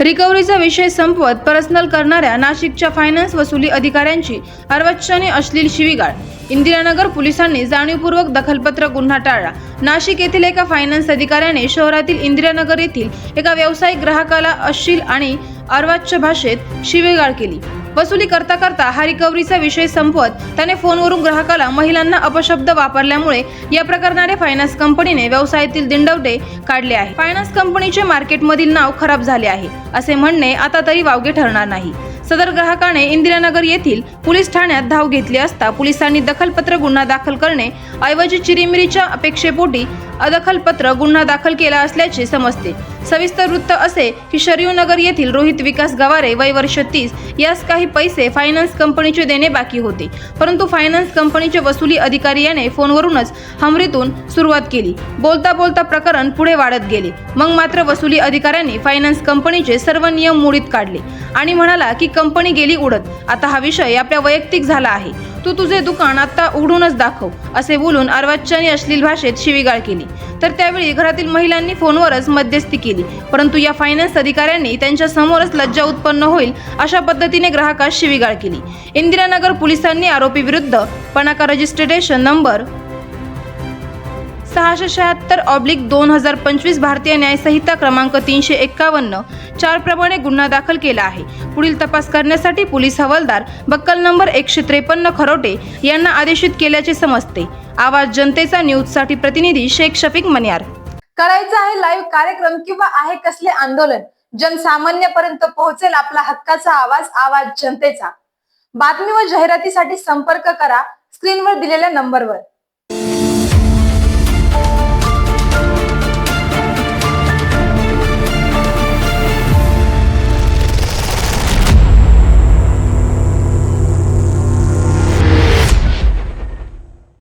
रिकव्हरीचा विषय संपवत पर्सनल करणाऱ्या नाशिकच्या फायनान्स वसुली अधिकाऱ्यांची अर्वाच्याने अश्लील शिवीगाळ। इंदिरानगर पोलिसांनी जाणीवपूर्वक दखलपत्र गुन्हा टाळला। नाशिक येथील एका फायनान्स अधिकाऱ्याने शहरातील इंदिरानगर येथील एका व्यावसायिक ग्राहकाला अश्लील आणि अर्वाच्य भाषेत शिवीगाळ केली। वसुली करता करता हा रिकव्हरीचा विषय संपवत त्याने फोनवरून ग्राहकाला महिलांना अपशब्द वापरल्यामुळे या प्रकरणाने फायनान्स कंपनीने व्यवसायातील दिंडवडे काढले आहे। फायनान्स कंपनीचे मार्केटमधील नाव खराब झाले आहे असे म्हणणे आता तरी वावगे ठरणार नाही। सदर ग्राहकाने इंदिरानगर येथील पोलीस ठाण्यात धाव घेतली असता पोलिसांनी दखलपत्र गुन्हा दाखल करणे ऐवजी चिरीमिरीच्या अपेक्षेपोटी अदखलपत्र गुन्हा दाखल केला असल्याचे समजते। सविस्तर वृत्त असे की शरयूनगर येथील रोहित विकास गवारे वय वर्ष 30 यास काही पैसे फायनान्स कंपनीचे देणे बाकी होते, परंतु फायनान्स कंपनीचे वसुली अधिकारी याने फोनवरूनच हमरीतून सुरुवात केली। बोलता बोलता प्रकरण पुढे वाढत गेले। मग मात्र वसुली अधिकाऱ्यांनी फायनान्स कंपनीचे सर्व नियम मोडीत काढले आणि म्हणाला की कंपनी गेली उडत, आता हा विषय आपल्या वैयक्तिक झाला आहे, तू तुझे दुकान आता उघडूनच दाखव असे बोलून अर्वाच्याने अश्लील भाषेत शिवीगाळ केली। तर त्यावेळी घरातील महिलांनी फोनवरच मध्यस्थी केली, परंतु या फायनान्स अधिकाऱ्यांनी त्यांच्या समोरच लज्जा उत्पन्न होईल अशा पद्धतीने ग्राहकास शिवीगाळ केली। इंदिरानगर पोलिसांनी आरोपी विरुद्ध पनाका रजिस्ट्रेशन नंबर 676/2025 भारतीय न्याय संहिता क्रमांक 351/4 प्रमाणे गुन्हा दाखल केला आहे। पुढील तपास करण्यासाठी पोलीस हवालदार बक्कल नंबर 153 खरोटे यांना आदेशित केल्याचे समजते। आवाज जनतेचा न्यूज साठी प्रतिनिधी शेख शफीक मनियार। करायचं आहे लाईव्ह कार्यक्रम किंवा आहे कसले आंदोलन, जनसामान्यपर्यंत पोहोचेल आपला हक्काचा आवाज, आवाज जनतेचा। बातमी व जाहिरातीसाठी संपर्क करा स्क्रीनवर दिलेल्या नंबरवर।